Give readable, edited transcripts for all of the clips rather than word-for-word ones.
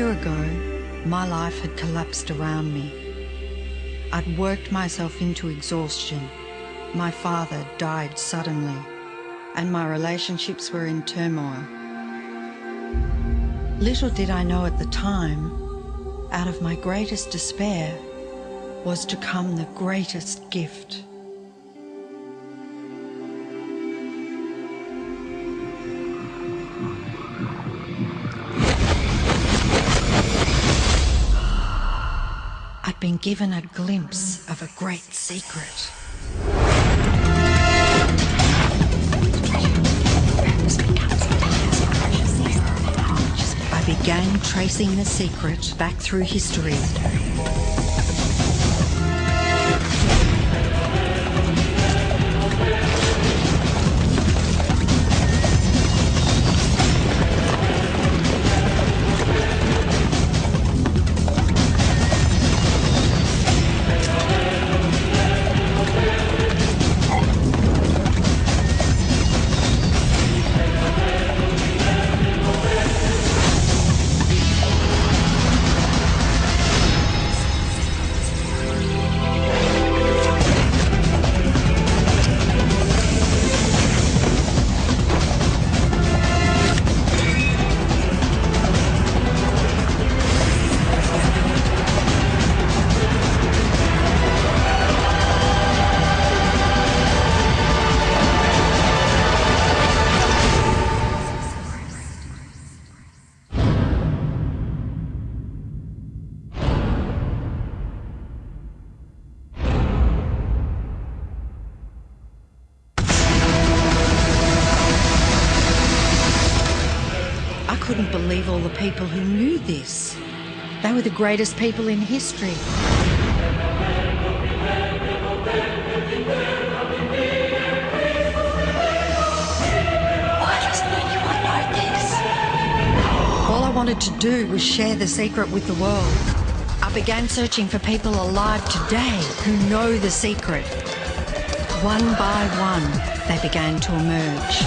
year ago, my life had collapsed around me. I'd worked myself into exhaustion. My father died suddenly, and my relationships were in turmoil. Little did I know at the time, out of my greatest despair was to come the greatest gift. I'd been given a glimpse of a great secret. I began tracing the secret back through history. I couldn't believe all the people who knew this. They were the greatest people in history. Why doesn't anyone know this? All I wanted to do was share the secret with the world. I began searching for people alive today who know the secret. One by one, they began to emerge.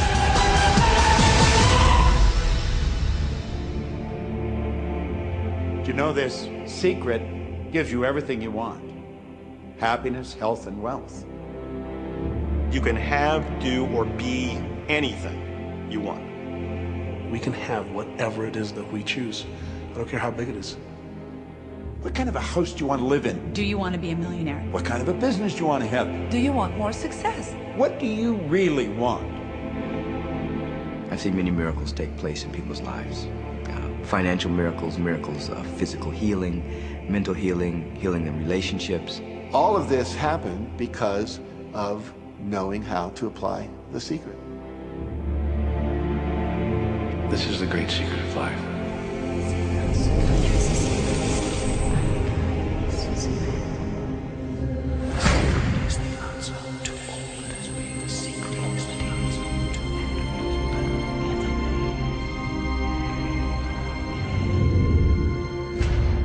You know, this secret gives you everything you want. Happiness, health, and wealth. You can have, do, or be anything you want. We can have whatever it is that we choose. I don't care how big it is. What kind of a house do you want to live in? Do you want to be a millionaire? What kind of a business do you want to have? Do you want more success? What do you really want? I've seen many miracles take place in people's lives. Financial miracles, miracles of physical healing, mental healing, healing in relationships. All of this happened because of knowing how to apply the secret. This is the great secret of life.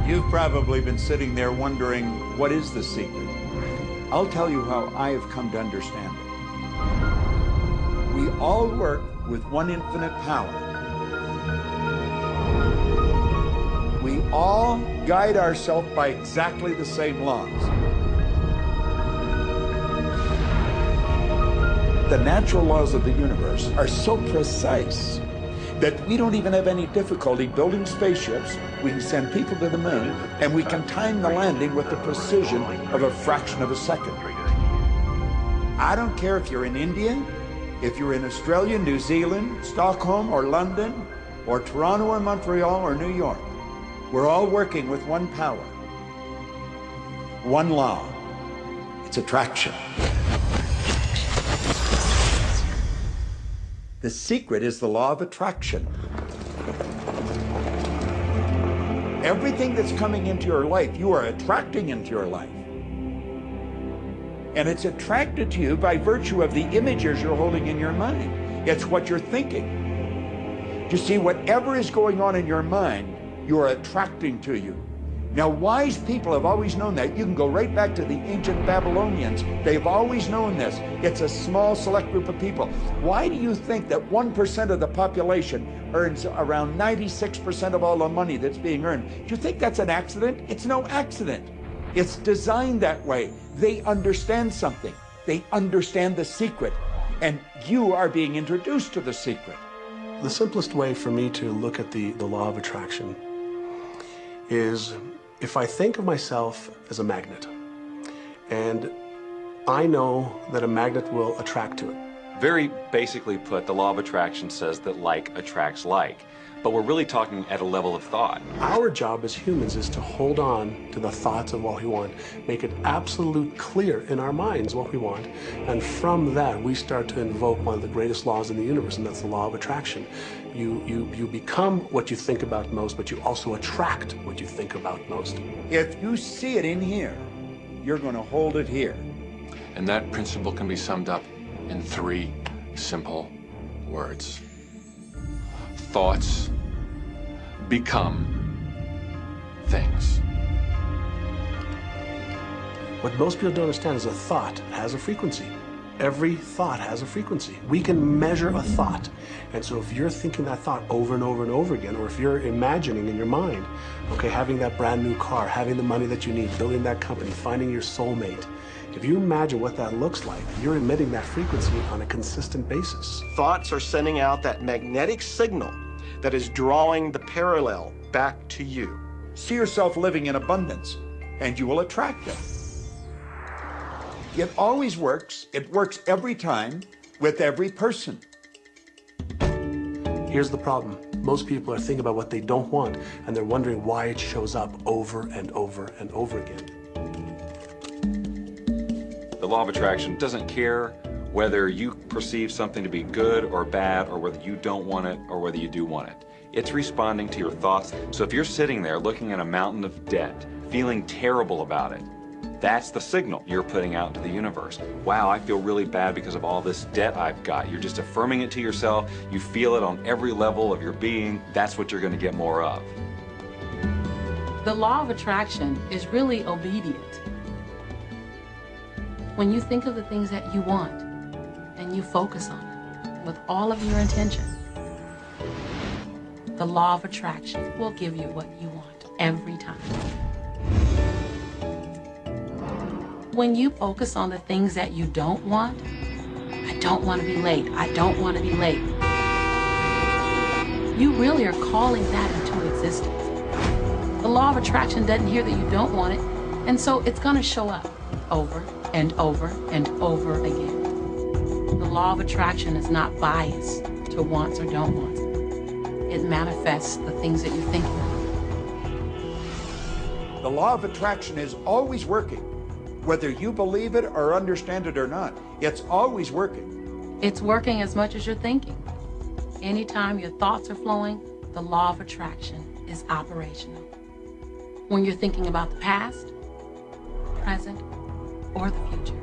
You've probably been sitting there wondering, what is the secret? I'll tell you how I have come to understand it. We all work with one infinite power. We all guide ourselves by exactly the same laws. The natural laws of the universe are so precise that we don't even have any difficulty building spaceships. We can send people to the moon, and we can time the landing with the precision of a fraction of a second. I don't care if you're in India, if you're in Australia, New Zealand, Stockholm, or London, or Toronto, or Montreal, or New York. We're all working with one power, one law. It's attraction. The secret is the law of attraction. Everything that's coming into your life, you are attracting into your life. And it's attracted to you by virtue of the images you're holding in your mind. It's what you're thinking. You see, whatever is going on in your mind, you are attracting to you. Now, wise people have always known that. You can go right back to the ancient Babylonians. They've always known this. It's a small, select group of people. Why do you think that 1% of the population earns around 96% of all the money that's being earned? Do you think that's an accident? It's no accident. It's designed that way. They understand something. They understand the secret. And you are being introduced to the secret. The simplest way for me to look at the law of attraction is if I think of myself as a magnet, and I know that a magnet will attract to it. Very basically put, the law of attraction says that like attracts like. But we're really talking at a level of thought. Our job as humans is to hold on to the thoughts of what we want, make it absolute clear in our minds what we want, and from that we start to invoke one of the greatest laws in the universe, and that's the law of attraction. You become what you think about most, but you also attract what you think about most. If you see it in here, you're going to hold it here. And that principle can be summed up in 3 simple words. Thoughts become things. What most people don't understand is a thought has a frequency. Every thought has a frequency. We can measure a thought. And so if you're thinking that thought over and over and over again, or if you're imagining in your mind, okay, having that brand new car, having the money that you need, building that company, finding your soulmate, if you imagine what that looks like, you're emitting that frequency on a consistent basis. Thoughts are sending out that magnetic signal that is drawing the parallel back to you. See yourself living in abundance, and you will attract it. It always works. It works every time with every person. Here's the problem. Most people are thinking about what they don't want, and they're wondering why it shows up over and over and over again. The law of attraction doesn't care whether you perceive something to be good or bad, or whether you don't want it or whether you do want it. It's responding to your thoughts. So if you're sitting there looking at a mountain of debt, feeling terrible about it, that's the signal you're putting out to the universe. Wow, I feel really bad because of all this debt I've got. You're just affirming it to yourself. You feel it on every level of your being. That's what you're going to get more of. The law of attraction is really obedient. When you think of the things that you want and you focus on it with all of your intention, the law of attraction will give you what you want every time. When you focus on the things that you don't want, I don't want to be late, I don't want to be late, you really are calling that into existence. The law of attraction doesn't hear that you don't want it, and so it's going to show up over and over and over again. The law of attraction is not biased to wants or don't wants. It manifests the things that you think about. The law of attraction is always working. Whether you believe it or understand it or not, it's always working. It's working as much as you're thinking. Anytime your thoughts are flowing, the law of attraction is operational. When you're thinking about the past, present, or the future,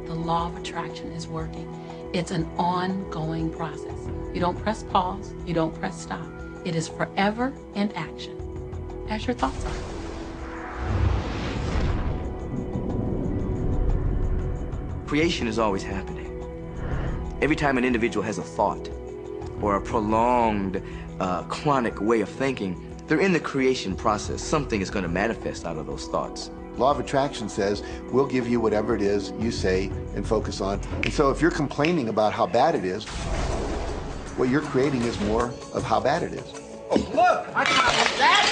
the law of attraction is working. It's an ongoing process. You don't press pause, you don't press stop. It is forever in action, as your thoughts are. Creation is always happening. Every time an individual has a thought or a prolonged, chronic way of thinking, they're in the creation process. Something is going to manifest out of those thoughts. Law of attraction says, we'll give you whatever it is you say and focus on. And so if you're complaining about how bad it is, what you're creating is more of how bad it is. Oh, look! I copied that!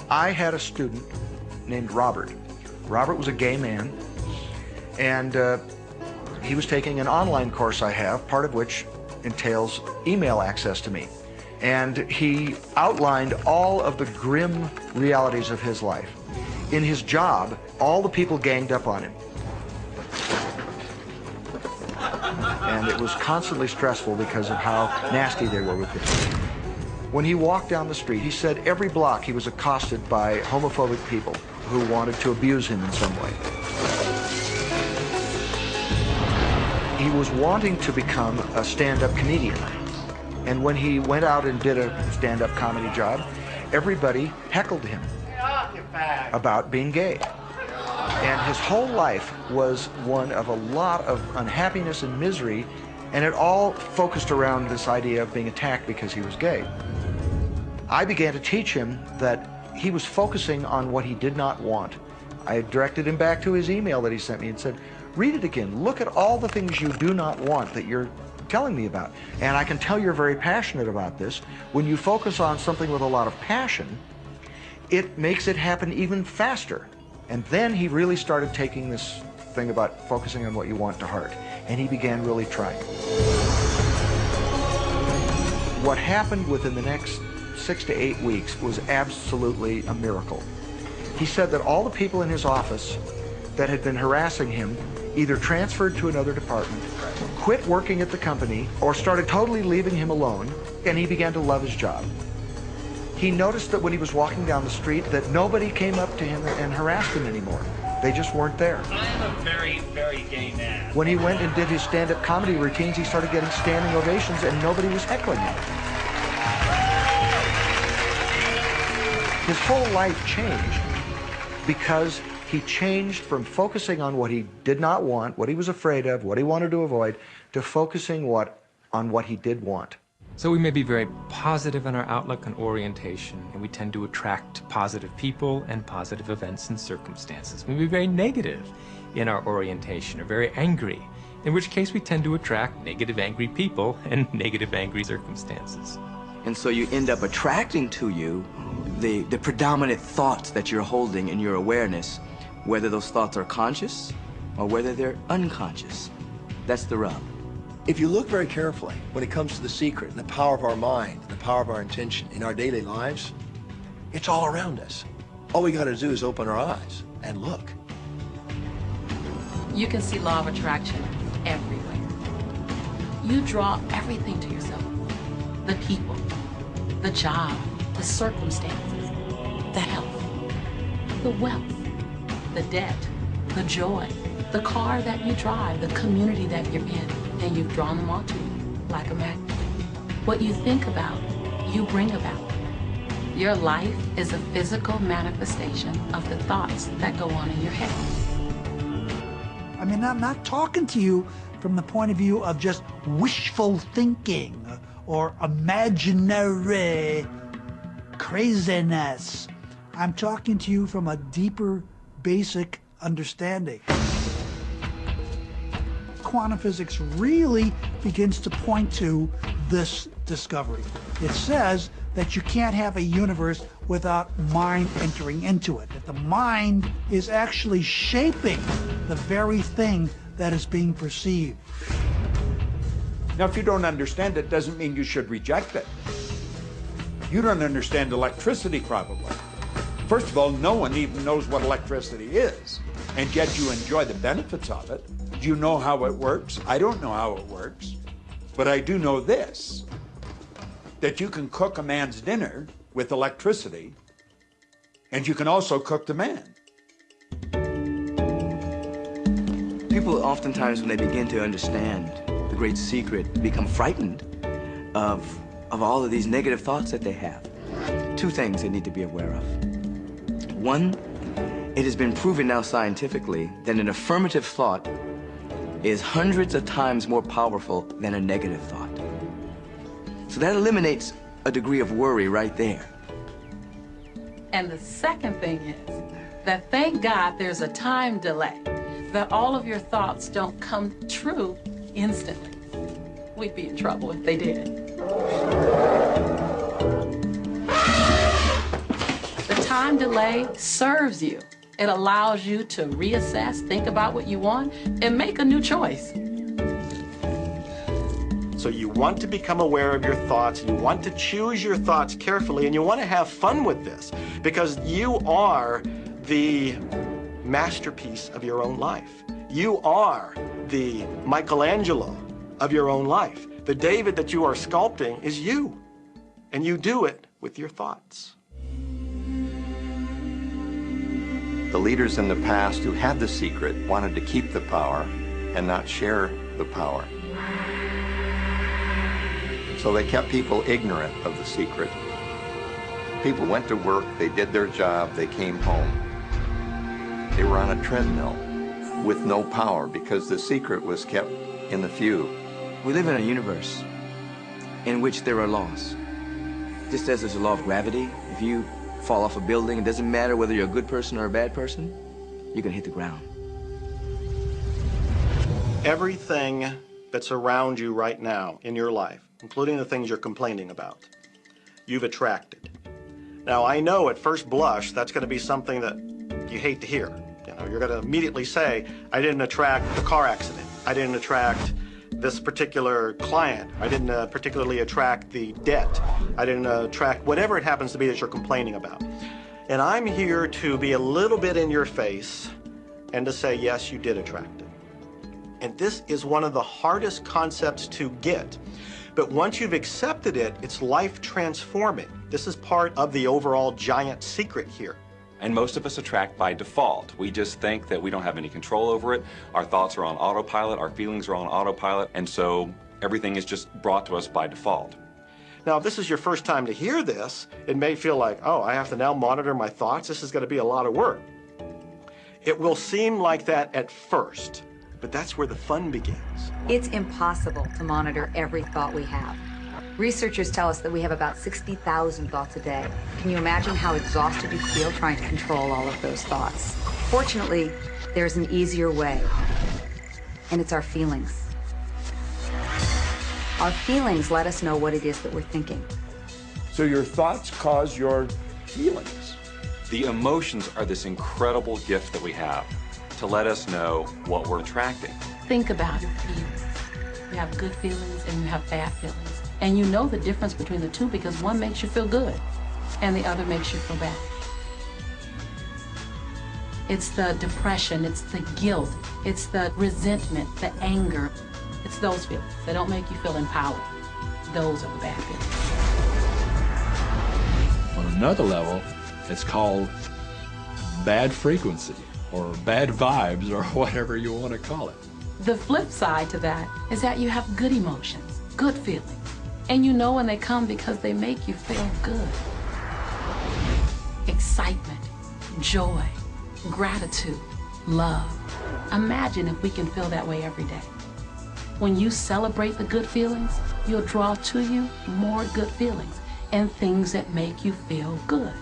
I had a student named Robert. Robert was a gay man, and he was taking an online course I have, part of which entails email access to me. And he outlined all of the grim realities of his life. In his job, all the people ganged up on him. And it was constantly stressful because of how nasty they were with him. When he walked down the street, he said every block he was accosted by homophobic people who wanted to abuse him in some way. He was wanting to become a stand-up comedian. And when he went out and did a stand-up comedy job, everybody heckled him about being gay. And his whole life was one of a lot of unhappiness and misery, and it all focused around this idea of being attacked because he was gay. I began to teach him that he was focusing on what he did not want. I directed him back to his email that he sent me and said, read it again. Look at all the things you do not want that you're telling me about. And I can tell you're very passionate about this. When you focus on something with a lot of passion, it makes it happen even faster. And then he really started taking this thing about focusing on what you want to heart. And he began really trying. What happened within the next 6 to 8 weeks was absolutely a miracle. He said that all the people in his office that had been harassing him either transferred to another department, quit working at the company, or started totally leaving him alone, and he began to love his job. He noticed that when he was walking down the street that nobody came up to him and harassed him anymore. They just weren't there. I am a very, very gay man. When he went and did his stand-up comedy routines, he started getting standing ovations and nobody was heckling him. His whole life changed because he changed from focusing on what he did not want, what he was afraid of, what he wanted to avoid, to focusing on what he did want. So we may be very positive in our outlook and orientation, and we tend to attract positive people and positive events and circumstances. We may be very negative in our orientation, or very angry, in which case we tend to attract negative, angry people and negative, angry circumstances. And so you end up attracting to you the predominant thoughts that you're holding in your awareness, whether those thoughts are conscious or whether they're unconscious. That's the rub. If you look very carefully when it comes to the secret and the power of our mind, the power of our intention in our daily lives, it's all around us. All we got to do is open our eyes and look. You can see law of attraction everywhere. You draw everything to yourself. The people, the job, the circumstances, the health, the wealth, the debt, the joy, the car that you drive, the community that you're in, and you've drawn them all to you like a magnet. What you think about, you bring about. Your life is a physical manifestation of the thoughts that go on in your head. I mean, I'm not talking to you from the point of view of just wishful thinking or imaginary craziness. I'm talking to you from a deeper, basic understanding. Quantum physics really begins to point to this discovery. It says that you can't have a universe without mind entering into it, that the mind is actually shaping the very thing that is being perceived. Now, if you don't understand it, doesn't mean you should reject it. You don't understand electricity, probably. First of all, no one even knows what electricity is, and yet you enjoy the benefits of it. Do you know how it works? I don't know how it works, but I do know this, that you can cook a man's dinner with electricity, and you can also cook the man. People oftentimes, when they begin to understand the great secret, become frightened of all of these negative thoughts that they have. Two things they need to be aware of. One, it has been proven now scientifically that an affirmative thought is hundreds of times more powerful than a negative thought. So that eliminates a degree of worry right there. And the second thing is that thank God there's a time delay, that all of your thoughts don't come true instantly. We'd be in trouble if they did. The time delay serves you. It allows you to reassess, think about what you want, and make a new choice. So you want to become aware of your thoughts, you want to choose your thoughts carefully, and you want to have fun with this, because you are the masterpiece of your own life. You are the Michelangelo of your own life. The David that you are sculpting is you, and you do it with your thoughts. The leaders in the past who had the secret wanted to keep the power and not share the power. So they kept people ignorant of the secret. People went to work, they did their job, they came home. They were on a treadmill with no power because the secret was kept in the few. We live in a universe in which there are laws. Just as there's a law of gravity, if you fall off a building, it doesn't matter whether you're a good person or a bad person, you can hit the ground. Everything that's around you right now in your life, including the things you're complaining about, you've attracted. Now, I know at first blush that's going to be something that you hate to hear. You know, you're going to immediately say, I didn't attract the car accident. I didn't attract this particular client. I didn't particularly attract the debt. I didn't attract whatever it happens to be that you're complaining about. And I'm here to be a little bit in your face and to say, yes, you did attract it. And this is one of the hardest concepts to get. But once you've accepted it, it's life transforming. This is part of the overall giant secret here. And most of us attract by default. We just think that we don't have any control over it. Our thoughts are on autopilot, our feelings are on autopilot, and so everything is just brought to us by default. Now, if this is your first time to hear this, it may feel like, oh, I have to now monitor my thoughts. This is going to be a lot of work. It will seem like that at first, but that's where the fun begins. It's impossible to monitor every thought we have. Researchers tell us that we have about 60,000 thoughts a day. Can you imagine how exhausted you feel trying to control all of those thoughts? Fortunately, there's an easier way, and it's our feelings. Our feelings let us know what it is that we're thinking. So your thoughts cause your feelings. The emotions are this incredible gift that we have to let us know what we're attracting. Think about your feelings. You have good feelings and you have bad feelings. And you know the difference between the two because one makes you feel good and the other makes you feel bad. It's the depression, it's the guilt, it's the resentment, the anger. It's those feelings. They don't make you feel empowered. Those are the bad feelings. On another level, it's called bad frequency or bad vibes or whatever you want to call it. The flip side to that is that you have good emotions, good feelings. And you know when they come because they make you feel good. Excitement, joy, gratitude, love. Imagine if we can feel that way every day. When you celebrate the good feelings, you'll draw to you more good feelings and things that make you feel good.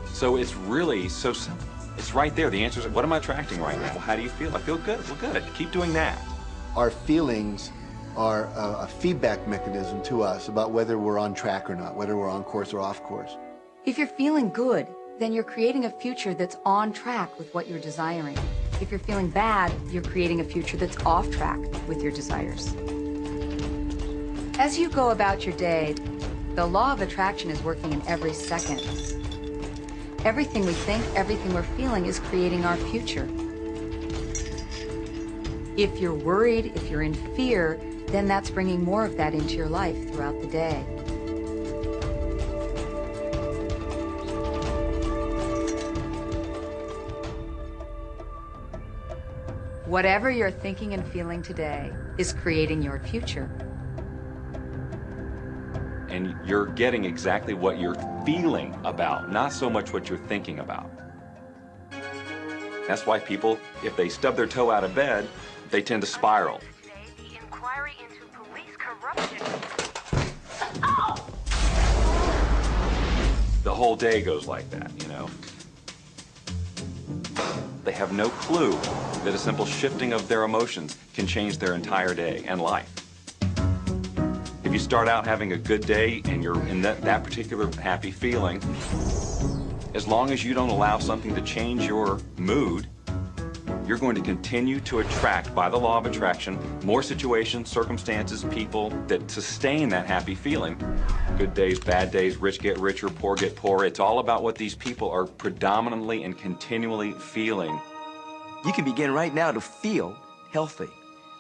So it's really so simple. It's right there. The answer is, what am I attracting right now? Well, how do you feel? I feel good. Well, good. Keep doing that. Our feelings are a feedback mechanism to us about whether we're on track or not, whether we're on course or off course. If you're feeling good, then you're creating a future that's on track with what you're desiring. If you're feeling bad, you're creating a future that's off track with your desires. As you go about your day, the law of attraction is working in every second. Everything we think, everything we're feeling is creating our future. If you're worried, if you're in fear, then that's bringing more of that into your life throughout the day. Whatever you're thinking and feeling today is creating your future. And you're getting exactly what you're feeling about, not so much what you're thinking about. That's why people, if they stub their toe out of bed, they tend to spiral. The whole day goes like that, you know. They have no clue that a simple shifting of their emotions can change their entire day and life. If you start out having a good day and you're in that particular happy feeling, as long as you don't allow something to change your mood, you're going to continue to attract, by the law of attraction, more situations, circumstances, people that sustain that happy feeling. Good days, bad days, rich get richer, poor get poorer. It's all about what these people are predominantly and continually feeling. You can begin right now to feel healthy.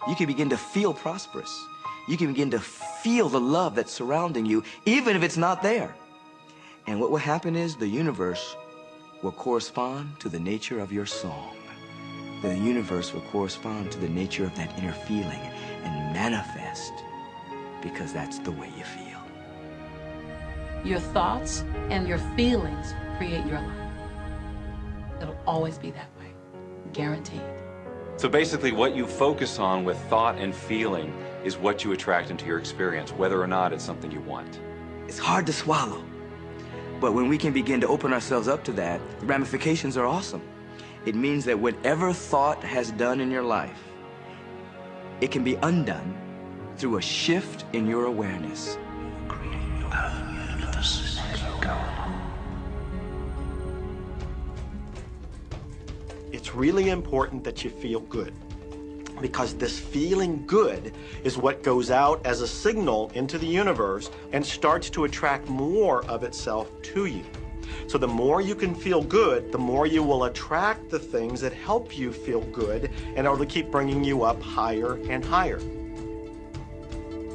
You can begin to feel prosperous. You can begin to feel the love that's surrounding you, even if it's not there. And what will happen is the universe will correspond to the nature of your song. The universe will correspond to the nature of that inner feeling and manifest because that's the way you feel. Your thoughts and your feelings create your life. It'll always be that way, guaranteed. So basically what you focus on with thought and feeling is what you attract into your experience, whether or not it's something you want. It's hard to swallow, but when we can begin to open ourselves up to that, the ramifications are awesome. It means that whatever thought has done in your life, it can be undone through a shift in your awareness. It's really important that you feel good, because this feeling good is what goes out as a signal into the universe and starts to attract more of itself to you. So the more you can feel good, the more you will attract the things that help you feel good and it'll keep bringing you up higher and higher.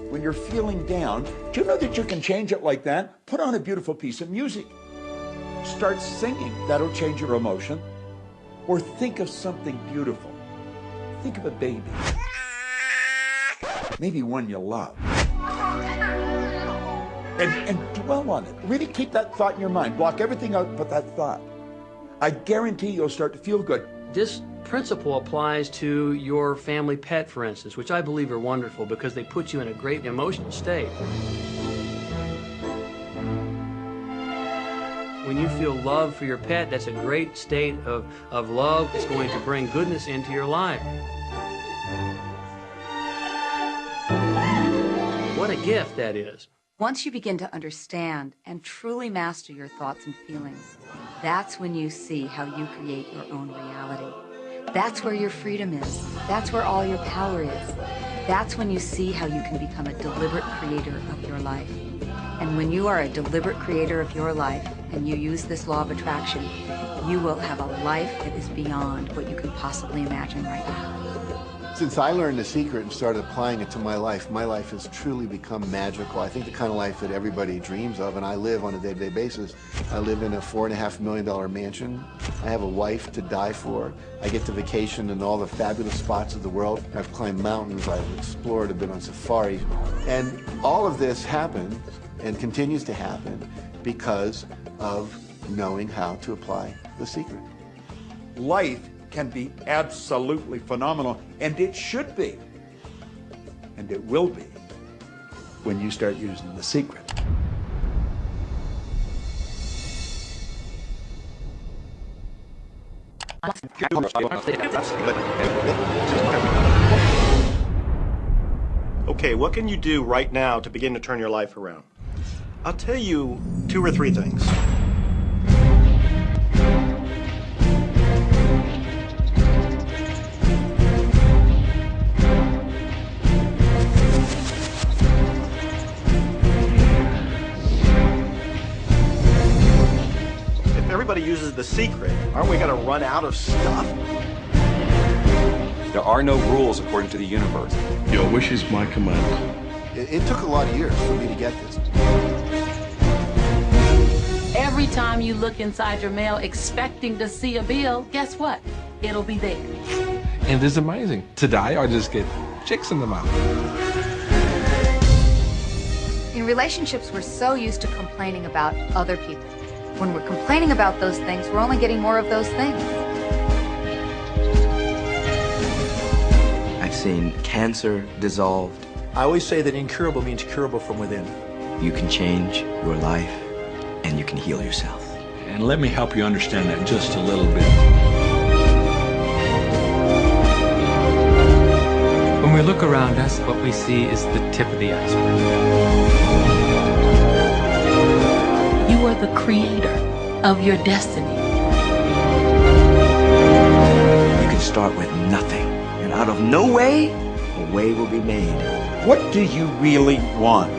When you're feeling down, do you know that you can change it like that? Put on a beautiful piece of music. Start singing. That'll change your emotion. Or think of something beautiful. Think of a baby. Maybe one you love. And dwell on it. Really keep that thought in your mind. Block everything out but that thought. I guarantee you'll start to feel good. This principle applies to your family pet, for instance, which I believe are wonderful because they put you in a great emotional state. When you feel love for your pet, that's a great state of love. It's going to bring goodness into your life. What a gift that is. Once you begin to understand and truly master your thoughts and feelings, that's when you see how you create your own reality. That's where your freedom is. That's where all your power is. That's when you see how you can become a deliberate creator of your life. And when you are a deliberate creator of your life and you use this law of attraction, you will have a life that is beyond what you can possibly imagine right now. Since I learned the secret and started applying it to my life has truly become magical. I think the kind of life that everybody dreams of, and I live on a day-to-day basis. I live in a $4.5 million mansion. I have a wife to die for. I get to vacation in all the fabulous spots of the world. I've climbed mountains, I've explored, I've been on safari. And all of this happened and continues to happen because of knowing how to apply the secret. Life can be absolutely phenomenal, and it should be, and it will be, when you start using the secret. Okay, what can you do right now to begin to turn your life around? I'll tell you 2 or 3 things. If everybody uses the secret, aren't we going to run out of stuff? There are no rules according to the universe. Your wish is my command. It took a lot of years for me to get this. Every time you look inside your mail expecting to see a bill, guess what? It'll be there. And it's amazing. Today I just get checks in the mail. In relationships, we're so used to complaining about other people. When we're complaining about those things, we're only getting more of those things. I've seen cancer dissolved. I always say that incurable means curable from within. You can change your life, and you can heal yourself. And let me help you understand that just a little bit. When we look around us, what we see is the tip of the iceberg. You are the creator of your destiny. You can start with nothing, and out of no way, a way will be made. What do you really want?